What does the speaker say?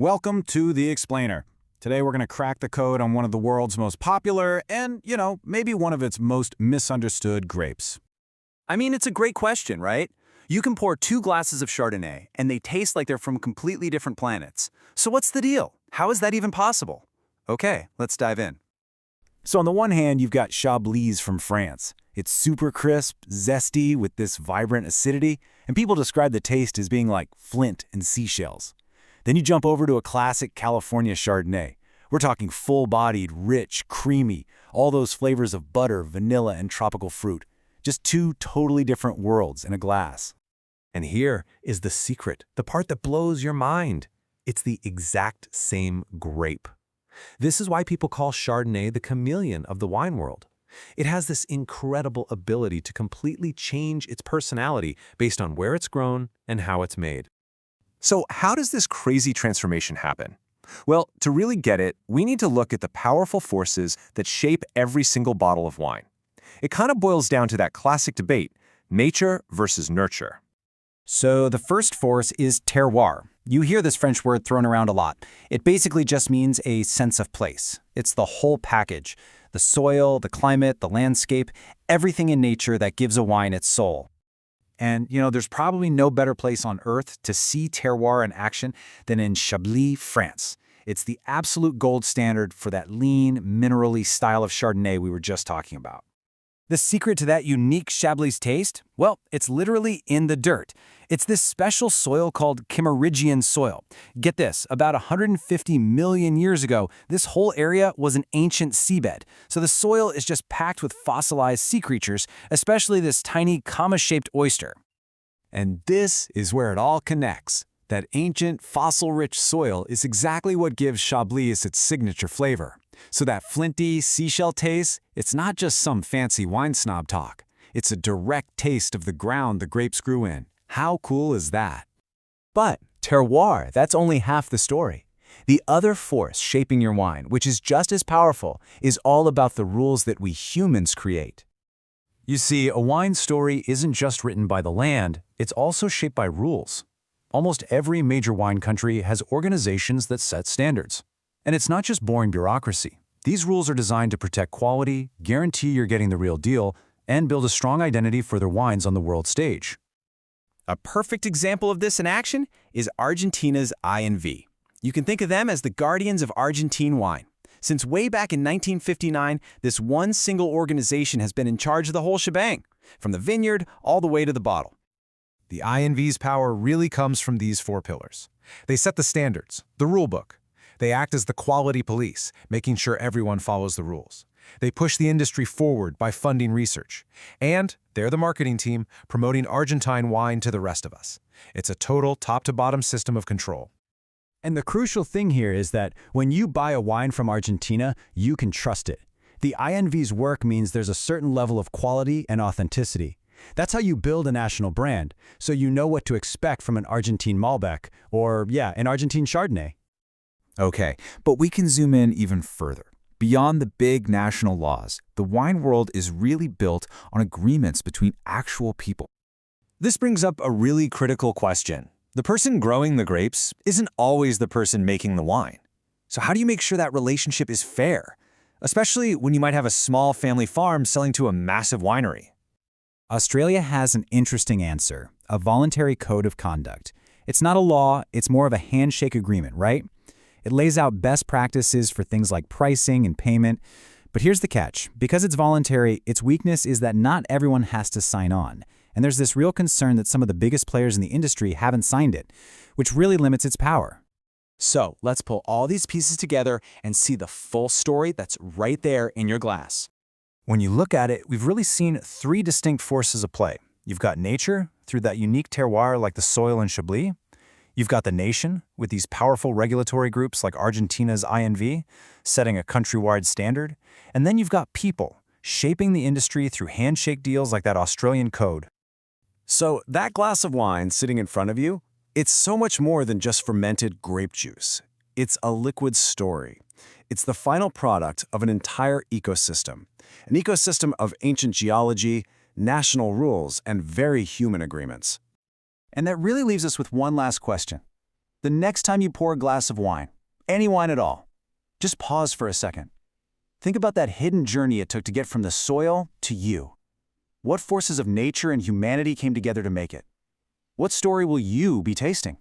Welcome to The Explainer. Today we're going to crack the code on one of the world's most popular and, maybe one of its most misunderstood grapes. I mean, it's a great question, right? You can pour 2 glasses of Chardonnay, and they taste like they're from completely different planets. So what's the deal? How is that even possible? Okay, let's dive in. So on the one hand, you've got Chablis from France. It's super crisp, zesty, with this vibrant acidity, and people describe the taste as being like flint and seashells. Then you jump over to a classic California Chardonnay. We're talking full-bodied, rich, creamy, all those flavors of butter, vanilla, and tropical fruit. Just 2 totally different worlds in a glass. And here is the secret, the part that blows your mind. It's the exact same grape. This is why people call Chardonnay the chameleon of the wine world. It has this incredible ability to completely change its personality based on where it's grown and how it's made. So how does this crazy transformation happen? Well, to really get it, we need to look at the powerful forces that shape every single bottle of wine. It kind of boils down to that classic debate, nature versus nurture. So the first force is terroir. You hear this French word thrown around a lot. It basically just means a sense of place. It's the whole package. The soil, the climate, the landscape, everything in nature that gives a wine its soul. And, there's probably no better place on earth to see terroir in action than in Chablis, France. It's the absolute gold standard for that lean, minerally style of Chardonnay we were just talking about. The secret to that unique Chablis taste? Well, it's literally in the dirt. It's this special soil called Kimmeridgian soil. Get this, about 150 million years ago, this whole area was an ancient seabed. So the soil is just packed with fossilized sea creatures, especially this tiny comma-shaped oyster. And this is where it all connects. That ancient, fossil-rich soil is exactly what gives Chablis its signature flavor. So that flinty, seashell taste, it's not just some fancy wine snob talk. It's a direct taste of the ground the grapes grew in. How cool is that? But terroir, that's only half the story. The other force shaping your wine, which is just as powerful, is all about the rules that we humans create. You see, a wine story isn't just written by the land, it's also shaped by rules. Almost every major wine country has organizations that set standards. And it's not just boring bureaucracy. These rules are designed to protect quality, guarantee you're getting the real deal, and build a strong identity for their wines on the world stage. A perfect example of this in action is Argentina's INV. You can think of them as the guardians of Argentine wine. Since way back in 1959, this one single organization has been in charge of the whole shebang, from the vineyard all the way to the bottle. The INV's power really comes from these 4 pillars. They set the standards, the rule book. They act as the quality police, making sure everyone follows the rules. They push the industry forward by funding research. And they're the marketing team, promoting Argentine wine to the rest of us. It's a total top-to-bottom system of control. And the crucial thing here is that when you buy a wine from Argentina, you can trust it. The INV's work means there's a certain level of quality and authenticity. That's how you build a national brand, so you know what to expect from an Argentine Malbec or, an Argentine Chardonnay. Okay, but we can zoom in even further. Beyond the big national laws, the wine world is really built on agreements between actual people. This brings up a really critical question. The person growing the grapes isn't always the person making the wine. So how do you make sure that relationship is fair? Especially when you might have a small family farm selling to a massive winery. Australia has an interesting answer, a voluntary code of conduct. It's not a law, it's more of a handshake agreement, right? It lays out best practices for things like pricing and payment. But here's the catch. Because it's voluntary, its weakness is that not everyone has to sign on. And there's this real concern that some of the biggest players in the industry haven't signed it, which really limits its power. So let's pull all these pieces together and see the full story that's right there in your glass. When you look at it, we've really seen 3 distinct forces at play. You've got nature, through that unique terroir like the soil in Chablis. You've got the nation, with these powerful regulatory groups like Argentina's INV, setting a countrywide standard. And then you've got people, shaping the industry through handshake deals like that Australian code. So that glass of wine sitting in front of you, it's so much more than just fermented grape juice. It's a liquid story. It's the final product of an entire ecosystem. An ecosystem of ancient geology, national rules, and very human agreements. And that really leaves us with one last question. The next time you pour a glass of wine, any wine at all, just pause for a second. Think about that hidden journey it took to get from the soil to you. What forces of nature and humanity came together to make it? What story will you be tasting?